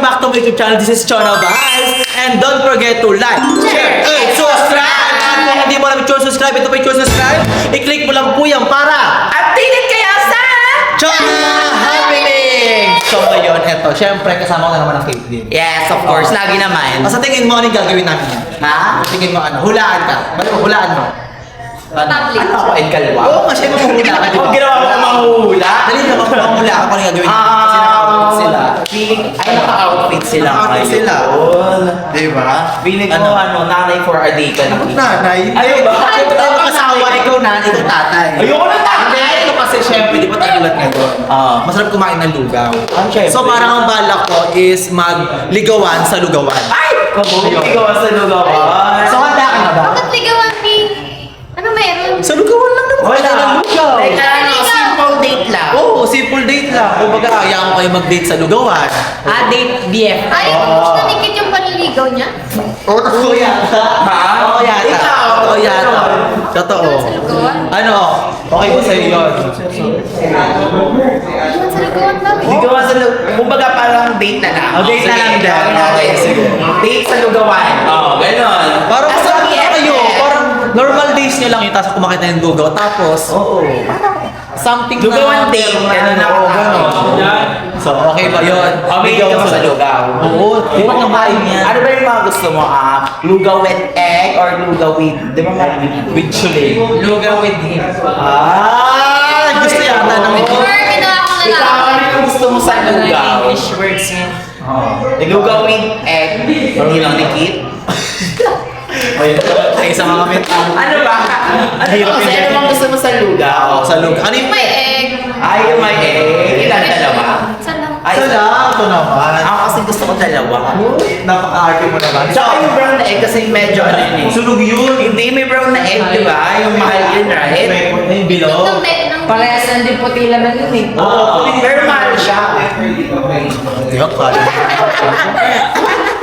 back to my YouTube channel. This is Chona Vibes. And don't forget to like, share, and subscribe! At kung hindi mo namin subscribe, ito pa yung subscribe, i-click mo lang po yan para updated kayo sa Chona Happening! So ngayon, eto, syempre kasama ko na naman ang Caitlyn. Yes, of course, lagi naman. Sa tingin mo, anong gagawin namin yan? Ha? Sa tingin mo, ano? Hulaan ka. Bali mo, hulaan mo. Ano ako, Edkalwa? Oo, kasi mahuhula ka, di ba? Huwag ginawa ko mahuhula. Dali na, mahuhula ka kung anong gagawin namin. Kasi naka-outfit sila. Ay, naka-outfit sila. Naka-outfit sila. Di ba? Feeling ko, nanay for a day ka na. Nanay? Ayaw ba? Ayaw ba tayo asawa? Ikaw nanay, ikaw tatay. Ayoko na tatay. Hindi, ito kasi syempre, di ba tagulat ngayon? Masarap kumain ng lugaw. Syempre. So parang ang balak ko is magligawan sa lugawan. Ay! Kabuti ko sa lugawan. So handa ka na ba? Bakit ligawan, Pi? Ano meron? Sa lugawan lang naman. Wala. Ng lugaw. Like, simple date lang. Oo, simple date lang. Kumbaga, hayaan ko kayo mag-date sa lugawan. Date BF. Ay, gusto nikit yung panliligaw niya? Oo yata. Ha? Oo yata. Ikaw. Oo yata. Totoo. Sa lugawan? Ano? Okay po sa'yo yun. Ligawan sa lugawan ba? Ligawan sa lugawan. Kumbaga parang date na lang. Date na lang din. Okay, sige. Date sa lugawan. Oo, ganon. Parang As masarap long na as- kayo. Parang normal days nyo lang yun. Tapos kumakita ng lugaw. Tapos, something Lugawan na... date. Ganon na. Oo, ganon. So, okay ba yun? Ligaw ka sa lugaw. Oo. Di ba namain yan? Ano ba yung mga gusto mo? Lugaw with egg or lugaw with... Di ba marami? With chili. Lugaw with him. Gusto yata ng Or ginawa ko na Ikaw, lang. ano yung gusto mo sa lugaw? English words yun. Lugaw with egg. Hindi lang nikit. Ay, sa mga mentang. Ano ba? Kasi ano bang gusto mo sa lugaw? Sa lugaw. Ano yung... May egg. Ay, yung may egg. Ilan dalawa? Saan lang? Ay, Isa lang. Ito naman. Ako kasi gusto ko dalawa. Napaka-arte mo naman. Tsaka yung brown na egg kasi medyo ano yun eh. Sunog yun. Hindi, may brown na egg, di ba? Yung mahal yun, right? Yung bilog. Ng Parehas lang din puti laman yun eh. Oo, pero mahal siya. Di ba?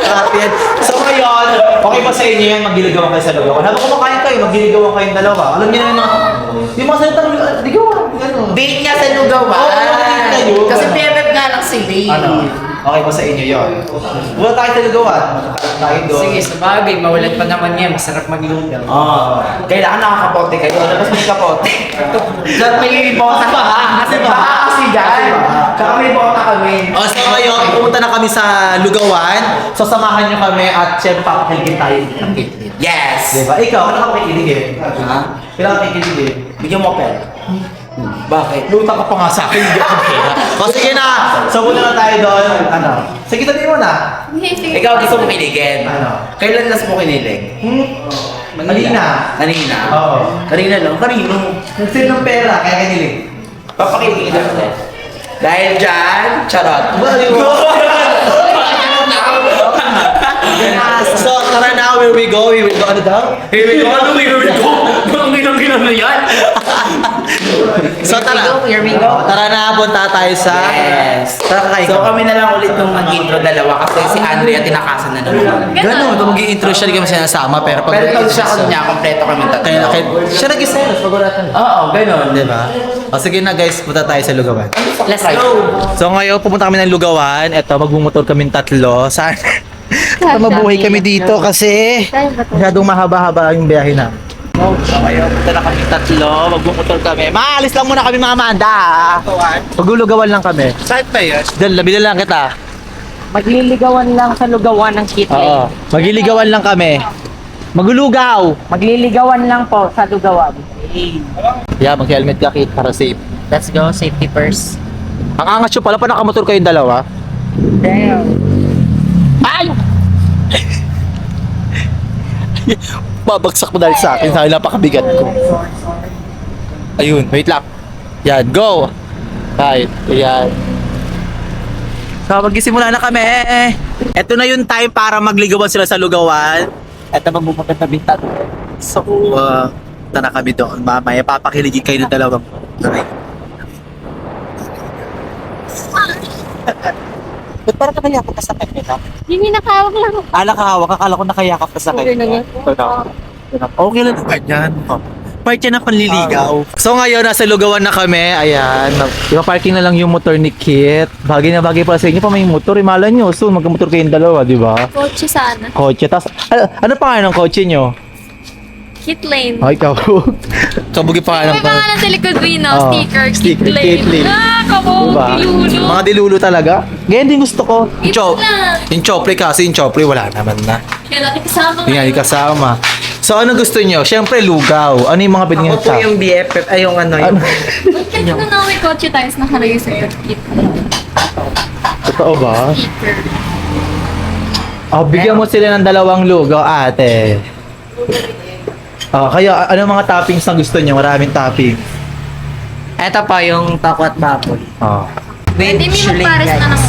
Kapit. So ngayon, okay ba sa inyo yan? Magliligawan kayo sa lugawan. Habang kumakain kayo, magliligawan kayong dalawa. Alam niyo na yung mga salitang ligawan. Gano'n. Date nga sa lugawan. Oo, date kayo. Kasi PFF nga lang si Dave. Ano? Okay ba sa inyo yun? Wala tayo sa lugawan. Tayo doon. Sige, sa bagay, mawalan pa naman yan. Masarap maglugaw. Kailangan nakakapote kayo. Labas mo yung kapote. Diyan may bota pa ha. Kasi baka kasi dyan. Kaya may bota kami. So ngayon, pumunta na kami sa lugawan. So samahan niyo kami at syempre papakiligin tayo ng Caitlyn. Yes. Diba? Ikaw, ano ka pakikiligin? Ha? Kailangan pakikiligin. Bigyan mo pera. Bakit? Luta ka pa nga sa akin, hindi ako pera. O sige na, so muna na tayo doon. Ano? Sige, tabi mo na. Ikaw gusto mo kiligin? Ano? Kailan last mo kinilig? Kanina. Kanina? Oo. Kanina lang? Kanino? Nag-save ng pera, kaya kanilig. Papakiligin kita ulit. Dahil dyan, charot. So, tara na, where we go? We will go, ano daw? Here we go. Ano here we go? Ang ginang-ginang na yan. So, tara. Here we go. Tara na, punta tayo sa... Yes. Tara, kakain So ka. kami na lang ulit nung mag-intro dalawa kasi si Andrea tinakasan na naman. Ganun, kung mag-i-intro siya, hindi kami sinasama, pero pag... Pero pag siya kanya, kompleto kami tatlo. Kaya, siya nag-iselos, pag-uratan. Oo, ganun. Diba? O sige na guys, punta tayo sa lugawan. Let's go. So ngayon, pupunta kami ng lugawan. Eto, magmumotor kami tatlo. Sana mabuhay kami dito kasi masyadong mahaba-haba yung biyahe na. So ngayon, punta na kami tatlo. Magmumotor kami. Maalis lang muna kami mga Amanda. Paglulugawan lang kami. Saan ba yun? Bilan lang kita. Magliligawan lang sa lugawan ng Kitty. Oo. Magliligawan lang kami. Maglulugaw. Magliligawan lang po sa lugawan. Yeah, mag-helmet ka Kit para safe. Let's go, safety first. Ang angas nyo pala pa nakamotor kayong dalawa. Damn. Ay! Babagsak mo dahil sa akin. Dahil napakabigat ko. Ayun, wait lang. Yan, go! Right, yan. So, magsisimula na kami. Ito na yung time para magligawan sila sa lugawan. Ito magbupagat na bintan. So, punta na kami doon. Mamaya, papakiligin kayo ng dalawang. Aray. Ba't parang nakayakap ka sa kanya? Hindi nakawag lang. Nakahawak. Akala ko nakayakap ka sa kanya. Okay na nga. Okay lang naman yan. Part yan na panliligaw. So ngayon, nasa Lugawan na kami. Ayan. Ipa-parking na lang yung motor ni Kit. Bagay na bagay pala sa inyo pa may motor. Imala nyo. Soon, magkamotor kayong dalawa, di ba? Kotse sana. Kotse. Tas, ano pangalan ng kotse nyo? Kit Lane. Ay, kabog. Kabugi pangalan May pangalan sa likod Rino, Oo. sticker, Sticker, Kit Kit Lane. Lane. Ah, kabog, Diba? dilulo. Mga dilulo talaga. Ganyan din gusto ko. Yung, Ito lang. yung chopre kasi, yung chopre wala naman na. Kaya natin kasama Yung nga, yung kasama. So, ano gusto nyo? Siyempre, lugaw. Ano yung mga pwede nyo Ako po yung BFF, ay yung ano Ano? yung... Ba't kasi na may kotse tayo nakalagay sa Kit Lane? Totoo ba? Sticker. Oh, bigyan mo sila ng dalawang lugaw, ate. Oh, kaya ano mga toppings na gusto niyo? Maraming topping. Ito pa yung takwat baboy. Oh. With Hindi mo shilling pares na ng... guys.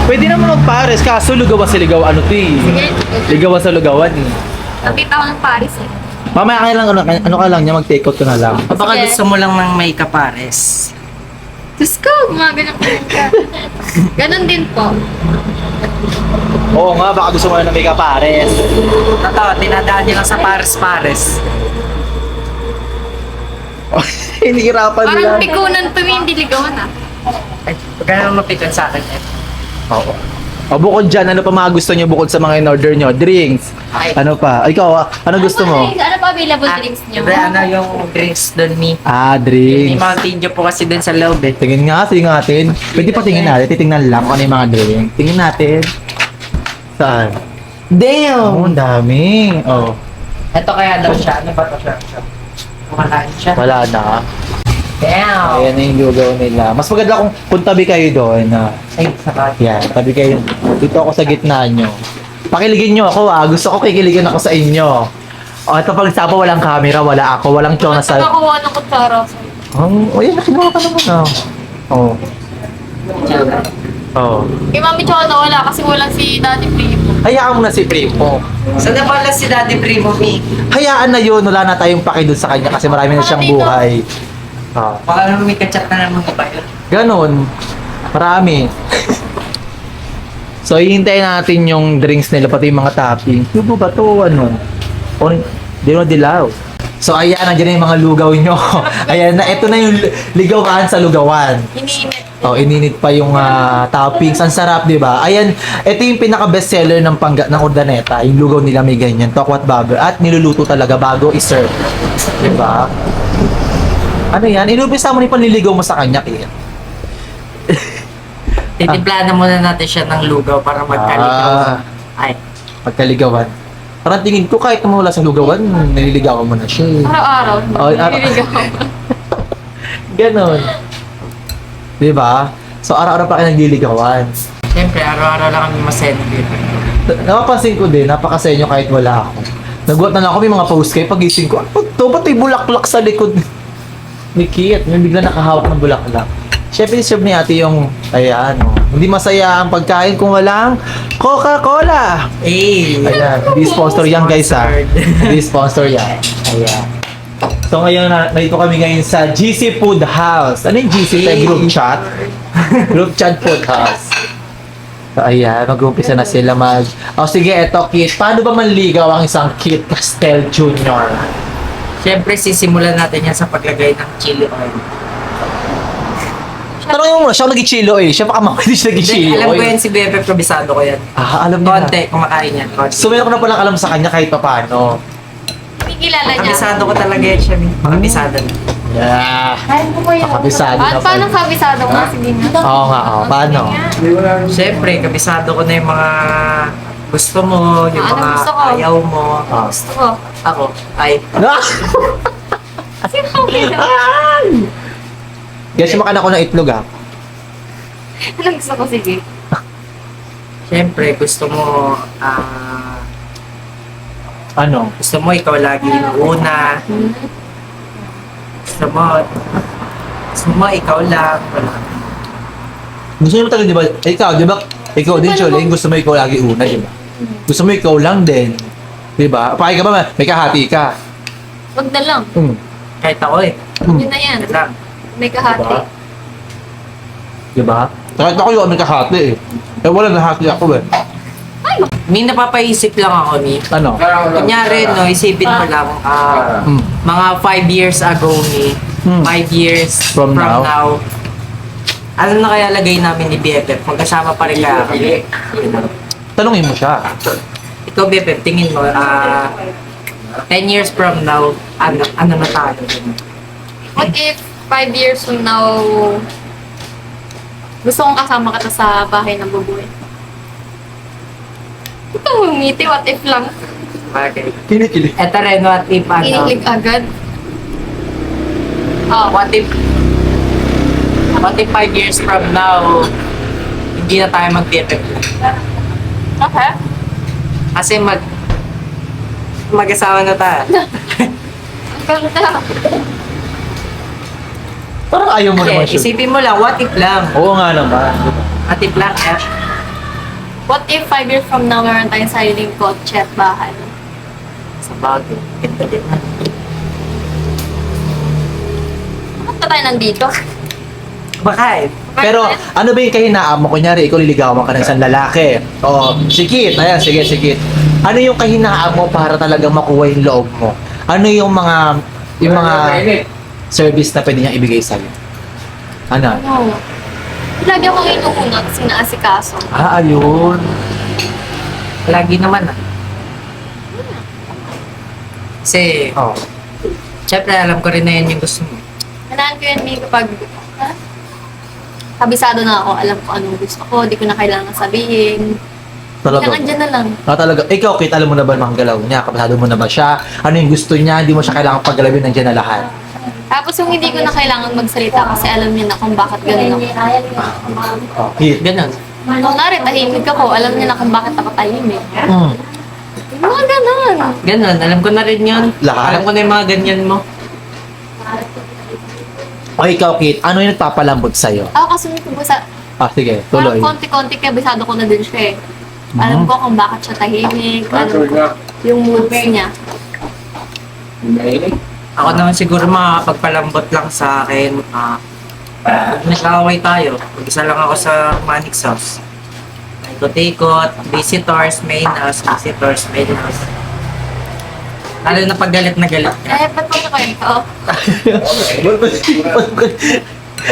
Pwede naman magpares, kaso lugawan sa ligaw ano to eh. Sige. Ligawan sa lugawan eh. Nakita ko ng Paris eh. Mamaya ka lang, ano ka lang niya, mag-take out ka na lang. O baka Sige. gusto mo lang ng may kapares. Diyos ko, gumaganyan ko ka. Ganon din po. Oo nga, baka gusto mo na may kapares. Totoo, tinadaan nyo lang sa pares-pares. Hinihirapan nila. Parang pikunan to yung diligawan ah. Ay, ganun mapikan sa akin eh. Oo. O bukod dyan, ano pa mga gusto niyo bukod sa mga in-order niyo? Drinks. Ay. Ano pa? Ikaw, ano gusto mo? Ano pa available drinks nyo? Ano yung drinks doon ni? Ah, Ni drinks. Mountain Dew po kasi doon sa loob eh. Tingin nga natin. Pwede pa tingin natin. Titingnan lang kung ano yung mga drink. Tingin natin. Saan? Damn! Oh, ang dami. Oh. Ito kaya daw siya. Ano ba ito siya? Kumakain siya. Wala na. Damn! Ayan na yung lugaw nila. Mas maganda kung tabi kayo doon. Ay, sakit. Yan, tabi kayo. Dito ako sa gitna nyo. Pakiligin nyo ako Gusto ko kikiligin ako sa inyo. O, ito pag sapa walang camera, wala ako. Walang chona sa... Nakakuha ng kutsara. Yan, nakinuha ka naman Oh. Oh. Kay Mami Chona wala kasi walang si Daddy Primo. Hayaan mo na si Primo. Saan na pala si Daddy Primo Mi? Hayaan na yun. Wala na tayong paki doon sa kanya kasi marami na siyang buhay. Oh. Baka naman may kachat na naman iba yun. Ganon. Marami. So, hihintayin natin yung drinks nila, pati yung mga topping. Tubo ba to? Ano? O, dilaw. So, ayan, nandiyan na yung mga lugaw nyo. Ayan na, ito na yung ligawan sa lugawan. Iniinit. Oh, ininit pa yung toppings. Ang sarap, di ba? Ayan, ito yung pinaka-bestseller ng ng Urdaneta. Yung lugaw nila may ganyan, tokwat baboy. At niluluto talaga bago i-serve. Di ba? Ano yan? Inumpisa mo ni panliligaw mo sa kanya, Kit. Titimpla na muna natin siya ng lugaw para magkaligaw. Ay, Pagkaligawan. Parang tingin ko kahit naman wala sa lugawan, nililigawan mo na siya. eh. Araw-araw. Oh, Nililigaw. Ganon. Di ba? So, araw-araw pa kayo nagliligawan. siyempre, araw-araw lang kami masaya dito. Napapansin ko din, napakasenyo kahit wala ako. Nagulat na lang ako, may mga post kayo, pagising ko, ano to? Ba't may bulaklak sa likod ni Kit? May bigla nakahawak ng bulaklak. Siyempre, serve ni ate yung, ayan, oh. Hindi masaya ang pagkain kung walang Coca-Cola. Eh, Ayan, hindi sponsor yan guys ha. Hindi sponsor yan. Ayan. So ngayon, nandito kami ngayon sa GC Food House. Ano yung GC? Tayo group chat? Group chat Food House. So ayan, mag-umpisa na sila mag... O sige, eto Kit. Paano ba manligaw ang isang Kit Castel Jr.? siyempre, sisimulan natin yan sa paglagay ng chili oil. Tanongin mo muna, siya nag-chilo eh. Siya baka hindi siya nag-chilo Alam ko yan si Bebe, kabisado ko yan. Alam niya Konti, na. kumakain yan. Konti. So meron ko na palang alam sa kanya kahit paano. Hindi kilala niya. Kabisado ko talaga yan siya. Makabisado na. Yeah. Kaya ko ba yun? Kabisado na Paano pala. kabisado mo? Sige nga. Oo nga, oo. Paano? Siyempre, kabisado ko na yung mga gusto mo, yung Ano mga gusto ko? ayaw mo. Ah. Gusto ko. Ako, ay, Sino ang kilala? Kaya siya makain ako ng itlog ah. Anong gusto ko? Sige. siyempre, gusto mo, Ano? gusto mo ikaw lagi yung una. Gusto mo ikaw lang. Wala. Gusto mo talaga, di ba? Ikaw, di ba? Ikaw din, Choling. Gusto mo ikaw lagi una, di ba? Gusto mo ikaw lang din. Di ba? Pakay ka ba? May kahati ka. Wag na lang. Kahit ako eh. Yun na yan. Yan lang. May kahati. Diba? Di ba? Kahit ako yung may kahati eh. Eh wala nahati ako eh. May napapaisip lang ako ni. Ano? Kunyari, no, isipin mo lang, mga 5 years ago ni, 5 years From now? Ano na kaya lagay namin ni BFF? Magkasama pa rin kaya kami. Tanungin mo siya. Ikaw, BFF, tingin mo, 10 years from now, ano na tayo? What if 5 years from now, gusto kong kasama kita sa bahay ng bubuhay? Ito, ngiti, what if lang? Okay. Kinikilig. Eto rin, what if, Kinilig agad. Oh, what if 5 years from now, hindi na tayo mag-BFF? okay. Kasi mag-asawa na tayo. Ang ganda. Parang ayaw mo naman Okay, siya. isipin mo lang, what if lang? Oo nga naman. What if lang, eh? What if 5 years from now, meron tayong sariling kotse at bahay? Sa bagay. Ganda din. Bakit pa tayo nandito? Bakit? Pero ano ba yung kahinaan mo? Kunyari, ikaw liligawan ka ng isang lalaki. O, sikit. Ayan, sige, sikit. Ano yung kahinaan mo para talagang makuha yung loob mo? Ano yung mga service na pwede niya ibigay sa'yo? Ano? Ano? Lagi akong inuuna kasi naasikaso. Ayun. Lagi naman, Kasi, Oh. syempre alam ko rin na yun yung gusto mo. Kailangan ko yun may kapag kabisado na ako, alam ko anong gusto ko, di ko na kailangan sabihin. Talaga. Kailangan dyan na lang. Talaga. Ikaw, Kate, alam mo na ba ang mga galaw niya? Kapasado mo na ba siya? Ano yung gusto niya? Hindi mo siya kailangan paggalawin, nandiyan na lahat. Tapos yung hindi ko na kailangan magsalita kasi alam niya na kung bakit ganun ako. Oh, Kate. Ganon. Kunwari, tahimik ako, alam niya na kung bakit ako tahimik. Yung mga ganun. Ganon, alam ko na rin yun. Lahat? Alam ko na yung mga ganyan mo. O ikaw, Kate, ano yung nagpapalambot sa'yo? Ako kasunod ko sa, Sige, parang tuloy. konti-konti kabisado ko na din siya eh. Alam ko kung bakit siya tahimik, alam ko yung moods niya. Ako naman siguro makakapagpalambot lang sa akin. Pag nag-away tayo, mag-isa lang ako sa Manix House. Ikot-ikot, visitors, main house, visitors, main house. Lalo na pag galit na galit ka. Eh, ba't mo na kwento?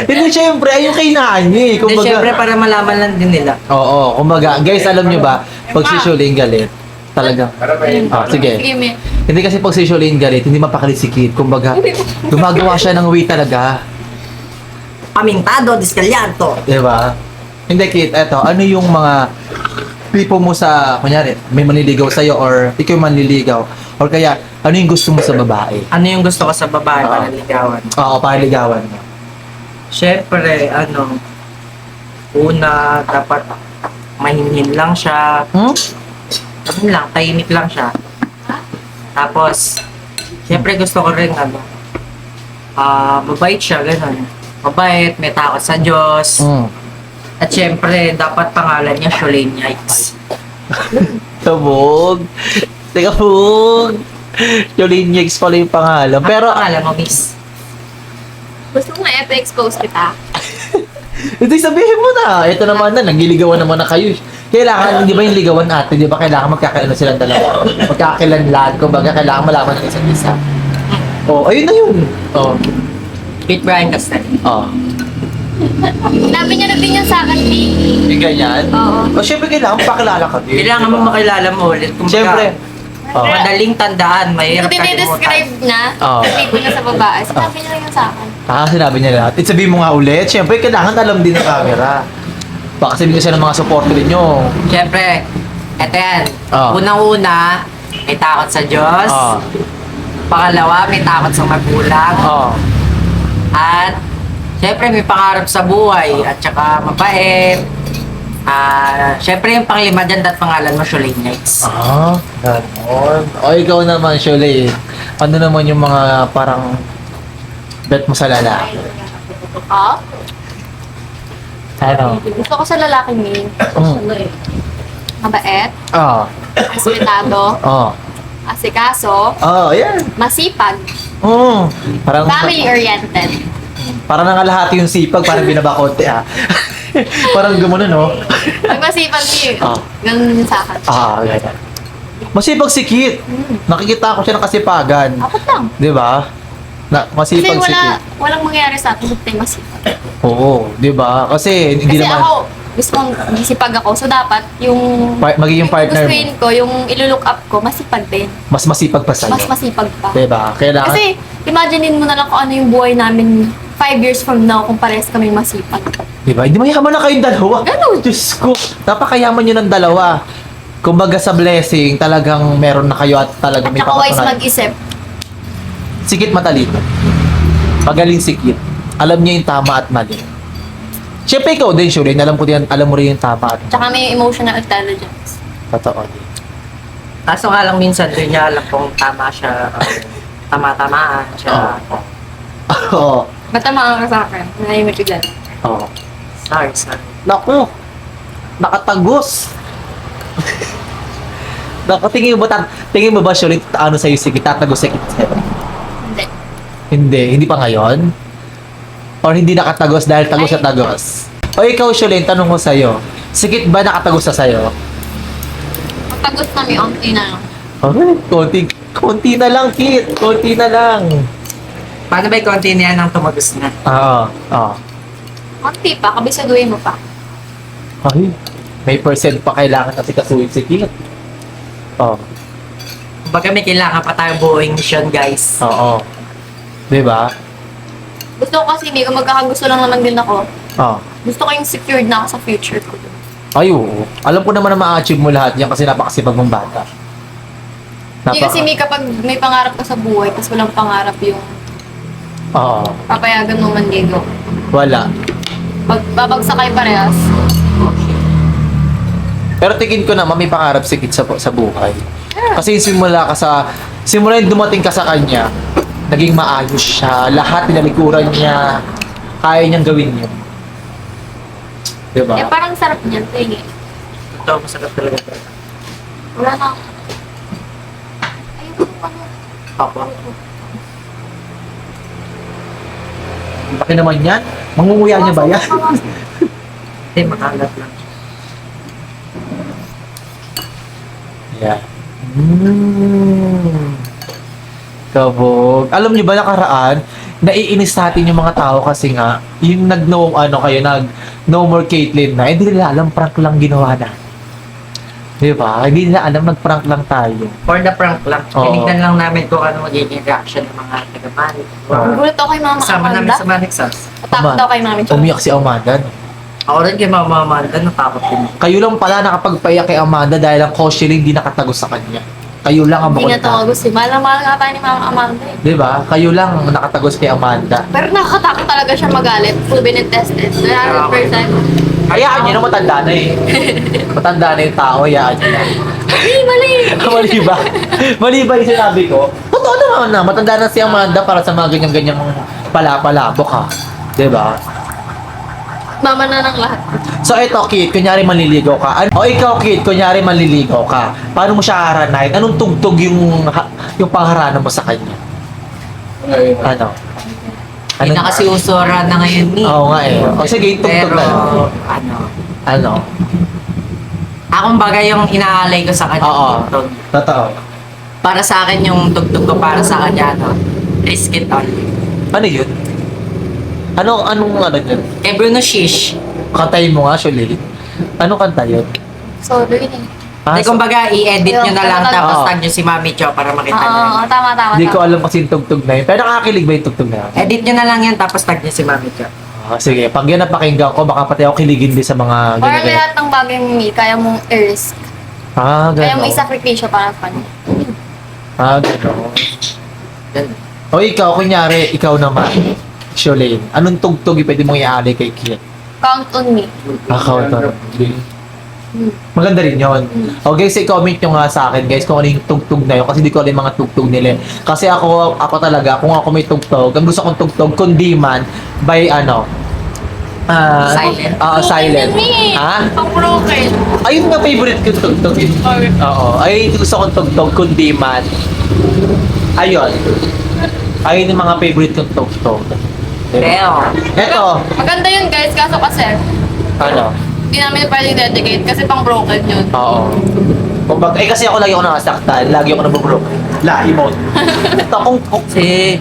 Hindi, syempre, ayun kahinaan niya eh. Hindi, syempre para malaman lang din nila. Oo, kumbaga, guys, alam niyo ba, pag si Shuling galit, talagang, sige. Sige, may. Hindi kasi pag si Shuling galit, hindi mapakali si Kate. Kumbaga, gumagawa siya ng way talaga. Pamintado, diskalyanto. Diba? Hindi, Kate, eto, ano yung mga tipo mo sa, kunyari, may manliligaw sa'yo or ikaw yung manliligaw? Or kaya, ano yung gusto mo sa babae? Ano yung gusto ko sa babae para ligawan? Oo, para ligawan mo. Syempre, una, dapat mahinhin lang siya. Ano lang, tahimik lang siya. Tapos, syempre gusto ko rin, mabait siya, gano'n. Mabait, may takot sa Diyos. At syempre, dapat pangalan niya, Shuling Yikes. Sabog. Teka, Bog. Jolene Yex pala yung pangalan. Pero, Pangalan mo, miss. Gusto mo nga expose kita? hindi sabihin mo na. Ito naman na, nagliligawan naman na kayo. Kailangan, hindi ba yung ligawan natin? Di ba kailangan magkakailan silang dalawa? Magkakilanlan. Kumbaga, kailangan malaman ng isa't isa. Oh, ayun na yun. Oh. Pete Brian Castel. Oh. Sinabi niya na din yan sa akin, Pete. Yung ganyan? Oo. O, syempre kailangan pakilala ka din. Kailangan mo makilala mo ulit. Kumbaga, Syempre. Oh. madaling tandaan, mahirap Hindi dinidescribe niya. Oo. Sabi na sa babae. Sinabi niya lang yan sa akin. Sinabi niya lahat. Sabihin mo nga ulit. Syempre, kailangan alam din ng camera. Baka sabihin ko siya ng mga supporter ninyo. Syempre, eto yan. Oh. Unang-una, may takot sa Diyos. Oh. Pangalawa, may takot sa magulang. Oh. At, syempre, may pangarap sa buhay. At saka, mabait. Syempre, yung panglima dyan, dat pangalan mo, Shuling Yikes. Ganon. O, ikaw naman, Shulay. Ano naman yung mga parang bet mo sa lalaki? Oo? Ano? Gusto ko sa lalaki ni. Mabait, Oo. respetado, asikaso, Yan. masipag, Parang, family-oriented. parang nangalahati yung sipag, parang binaba konti, Parang gumano, no? Pag masipag niyo, Ah. ganun din sa akin. Ganyan. Masipag si Kit. Nakikita ko siya ng kasipagan. Apat lang. Di ba? Kasi Masipag si Kit. walang mangyayari sa atin kung tayo masipag. Oo, di ba? Kasi hindi Kasi naman ako, gusto kong masipag ako. So dapat, yung magiging partner mo. gustuin ko, yung ilulook up ko, masipag din. Mas masipag pa sa'yo. Mas masipag pa. Di ba? Kailangan, Kasi, imaginein mo na lang kung ano yung buhay namin 5 years from now kung parehas kami masipag. di ba? Hindi mayaman na kayong dalawa. Ganun. Diyos ko. Napakayaman nyo ng dalawa. Kumbaga sa blessing, talagang meron na kayo at talagang At may saka wise papatunayan. mag-isip. Sikit matalino. Magaling sikit. Alam niya yung tama at mali. Siyempre ikaw din, Shulin. Alam ko din, alam mo rin yung tama at Tsaka may emotional intelligence. totoo din. Kaso nga lang minsan, doon niya alam kung tama siya, tama-tamaan siya. Oo. Matamaan ka sa akin. Nahimik ka dyan. Oo. Sorry. Naku. Nakatagos. Naku, tingin mo ba, Shulin, ano sa'yo sikit? Tatagos sikit sa'yo? Hindi. Hindi pa ngayon? Or hindi nakatagos dahil tagos Ay. at tagos? O ikaw, Shulin, tanong ko sa'yo. Sikit ba nakatagos na sa'yo? Pagtagos na may onti na lang. Okay, konti na lang, Kit. Konti na lang. Paano ba yung konti niya nang tumagos na? Oo. Onti pa, kabisaduhin mo pa. Ay, may percent pa kailangan kasi kasuhin si Kit. Oo. Kumbaga may kailangan pa tayong buuing mission, guys. Oo. Diba? Gusto ko kasi hindi ko magkakagusto lang naman din ako. Oo. Gusto ko yung secured na ako sa future ko. Ay, oo. Alam ko naman na ma-achieve mo lahat yan kasi napakasipag mong bata. Hindi kasi may kapag may pangarap ka sa buhay, tapos walang pangarap yung Oo. papayagan mo manligo. Wala. Pag babagsak kayo parehas, Pero tingin ko naman may pangarap si Kit sa buhay. Kasi simula yung dumating ka sa kanya, naging maayos siya. Lahat pinalikuran niya. Kaya niyang gawin yun. Diba? eh parang sarap niyan, tingin. Ito, masarap talaga. Wala na ako. Ayun, ano. Papa. Baki naman yan. Mangunguya niya ba yan? Hindi, makalat lang. Yeah. Kabog. Alam niyo ba nakaraan, naiinis natin yung mga tao kasi nga, yung no more Caitlyn na, hindi nila alam prank lang ginawa na. Di ba? Hindi nila alam nag-prank lang tayo. For the prank lang. Oo. Tinignan lang namin kung ano magiging reaction ng mga taga-Manic. Oo. Gulat ako kay Mama Kasama namin Amanda. sa Manic Sauce. Atakot daw kay Mami Chong. Umiyak si Amanda. No? Ako rin kay Mama Amanda, natakot din. Kayo lang pala nakapagpaiyak kay Amanda dahil ang Koshiling hindi nakatagos sa kanya. Kayo lang ang Hindi bukod na tumagos si Mahal nga tayo ni Mama Amanda eh. Di ba? Kayo lang ang nakatagos kay Amanda. Pero nakakatakot talaga siya magalit. Proven and tested. 100%. Hayaan niyo na matanda na eh. Matanda na yung tao, hayaan niyo na. Mali! Mali ba? Mali ba yung sinabi ko? Totoo naman na. Matanda na si Amanda para sa mga ganyan-ganyang palapalabok ha. Diba? Mama na ng lahat. So ito, Kit, kunyari manliligaw ka. O ikaw, Kit, kunyari manliligaw ka. Paano mo siya haranayin? Anong tugtog yung pangharana mo sa kanya? Ano? Hindi na kasi usura na ngayon ni. Oo nga eh. O sige, yung tugtog Pero, na. Ano? akong bagay yung inaalay ko sa kanya. Oo. Tugtog. Totoo. Para sa akin yung tugtog ko para sa kanya, risk it all. Ano yun? Anong yun? Kay Bruno Shish. Kantayin mo nga, Shuli. Anong kanta yun? So, yun eh. Hindi, kumbaga, i-edit nyo na lang Oo. tapos tag nyo si Mami Cho para makita nyo. Oo, tama. Hindi ko alam kasi yung tugtog na yun. Pero nakakilig ba yung tugtog na yun? Edit nyo na lang yan tapos tag nyo si Mami Cho. Sige, pag yan napakinggan ko, baka pati ako kiligin din sa mga Parang ganyan. lahat ng bagay mo, kaya mong i-risk. Kaya mo Gano'n. isakripisyo para sa kanya. Gano'n. Ganun. O ikaw, kunyari, ikaw naman, Sholane, anong tugtog yung pwede mong iali kay Kiet? Count on me. Ikaw, maganda rin yun. O guys, i-comment nyo nga sa akin guys kung ano yung tugtog na yun kasi di ko alam yung mga tugtog nila. Kasi ako talaga, kung ako may tugtog, ang gusto kong tugtog, kundi man, by Silent. Silent. Ha? Ang broken. Ayun nga favorite ko tugtog yun. Oo. Ay, gusto kong tugtog, kundi man. Ayun. Ayun yung mga favorite kong tugtog. Pero, Eto. Maganda yun guys, kaso kasi, Ano? Hindi namin pwedeng dedicate kasi pang broken yun. Oo. Kumbaga, kasi ako lagi ako nakasaktan. Lagi ako nabubroke. Lahi mo. Ito kung Kasi,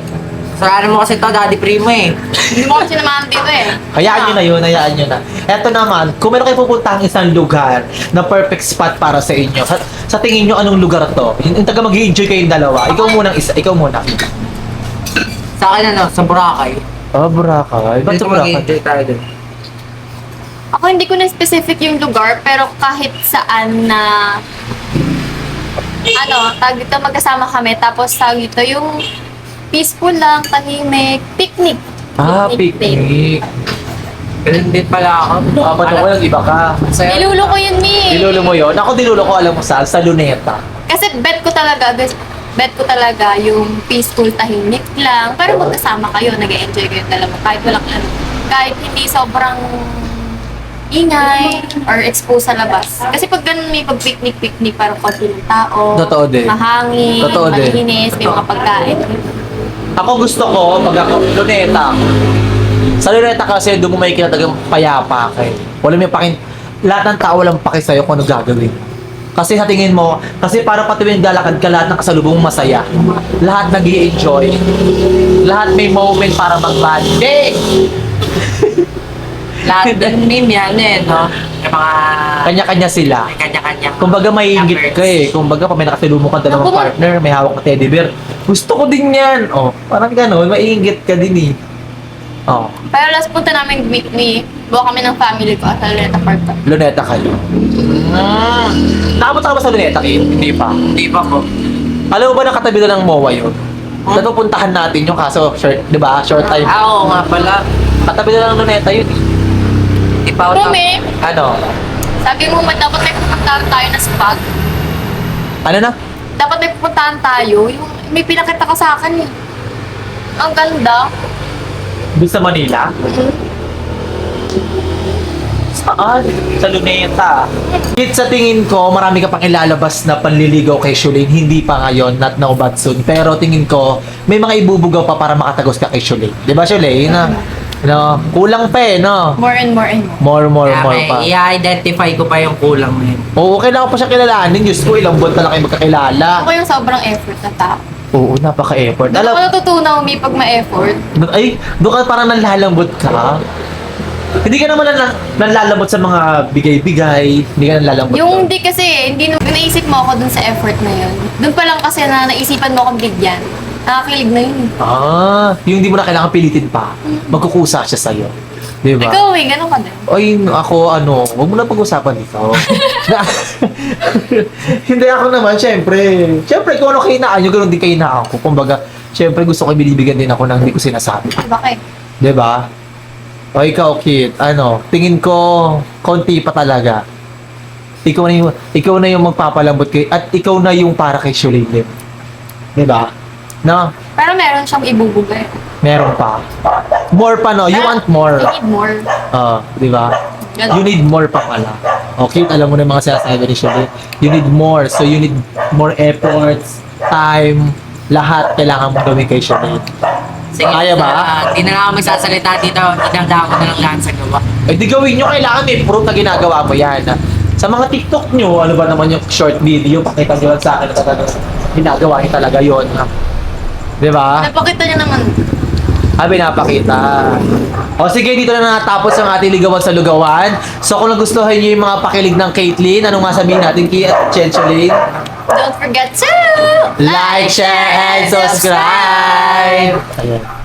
kasalanan mo kasi ito, Daddy Primo eh. Hindi mo kasi naman dito eh. hayaan nyo na yun, hayaan nyo na. Eto naman, kung meron kayo pupuntahang isang lugar na perfect spot para sa inyo, sa tingin nyo anong lugar to? Yung taga mag-i-enjoy kayong dalawa. Ikaw muna isa, ikaw muna. Sa akin sa Boracay. Boracay. Ba't sa Dito Boracay? mag-enjoy tayo dun. Ako hindi ko na specific yung lugar, pero kahit saan na tag dito magkasama kami, tapos tag dito yung peaceful lang, tahimik, picnic. Picnic. Ganun din pala ako. Dapat ako lang iba ka. Masaya. Nilulo ko yun, Mi. Dilulo mo yun? Ako dilulo ko, alam mo sa Luneta. Kasi bet ko talaga yung peaceful, tahimik lang. Pero magkasama kayo, nag-enjoy kayo dalawa. Kahit hindi sobrang ingay or expose sa labas. Kasi pag ganun may pag-picnic, parang konti ng tao. Totoo din. Mahangin, Totoo din. malinis, may mga pagkain. Ako gusto ko, pag ako, Luneta. Sa Luneta kasi, doon mo may kinatagang payapa kay. Wala may lahat ng tao walang paki sa'yo kung ano gagawin. Kasi sa tingin mo, kasi para patuwing lalakad ka, lahat ng kasalubong masaya. Lahat nag enjoy Lahat may moment para mag-banding. Lahat din meme yan eh, no? Yung mga Kanya-kanya sila. may kanya-kanya. Kumbaga may ingit ka eh. Kumbaga pa may nakasalubong ka dalawang Naku, partner, may hawak na teddy bear. Gusto ko din yan. Oh, parang gano'n, maiingit ka din eh. Oh, Pero last punta namin ni buo kami ng family ko at Luneta Park. Luneta kayo. Nakapunta ka ba sa Luneta, Kid? Hindi pa. Hindi pa po. Alam mo ba nakatabi na ng MOA yun? Napupuntahan natin yung kaso, short, di ba? Short time. Oo nga pala. Katabi na ng Luneta yun eh. Hindi pa ako Rumi, Ano? sabi mo dapat may pupuntahan tayo na spot. Ano na? Dapat may pupuntahan tayo. Yung may pinakita ka sa akin eh. Ang ganda. Doon sa Manila? Saan? Sa Luneta. Kit, sa tingin ko, marami ka pang ilalabas na panliligaw kay Shulane. Hindi pa ngayon, not now but soon. Pero tingin ko, may mga ibubugaw pa para makatagos ka kay Shulane. Di ba, Shulane? No, kulang pa eh, no? More and more and more. More Kaya pa. i-identify ko pa yung kulang na yun. Oo, kailangan pa siya kilalanin. Diyos ko, ilang buwan pa lang kayo magkakilala. Ako yung sobrang effort na tao. Oo, napaka-effort. Doon ako Alam, natutunan may pag ma-effort. ay, doon ka parang nanlalambot ka. Hindi ka naman nanlalambot sa mga bigay-bigay. Hindi ka nanlalambot. Yung hindi kasi, hindi naisip mo ako dun sa effort na yun. Dun pa lang kasi na naisipan mo akong bigyan. Nakakilig na yun. Yung hindi mo na kailangan pilitin pa. Magkukusa siya sa'yo. Di ba? Ikaw eh, ganun ka din. Ay, ako, huwag mo na pag-usapan dito. Hindi ako naman, syempre. Syempre, kung ano kainaan nyo, ganun din kainaan ko. Kumbaga, syempre, gusto ko binibigyan din ako ng hindi ko sinasabi. Bakit? Di ba? O ikaw, Kit, tingin ko, konti pa talaga. Ikaw na yung magpapalambot kay, at ikaw na yung para kay Shulane. Di ba? No? Pero meron siyang ibubuga eh. Meron pa. More pa, no? You want more. I need more. Di ba? You need more pa pala. Okay, alam mo na yung mga sinasabi ni Shulane. You need more. So, you need more efforts, time, lahat kailangan mo gawin kay Shulane. Sige, Kaya ba? Hindi na ako magsasalita dito. Idamdam ko na lang lahat sa gawa. Eh di gawin nyo, kailangan may proof na ginagawa mo yan. Sa mga TikTok nyo, ano ba naman yung short video, pakita nyo lang sa akin na talaga ginagawa nyo talaga yun. Di ba? Napakita niya naman. Pinapakita. O sige, dito na natapos ang ating ligawan sa lugawan. So kung nagustuhan nyo yung mga pakilig ng Caitlyn, anong nga sabihin natin kay Chencholin? Don't forget to Like, share, and subscribe! Ayan.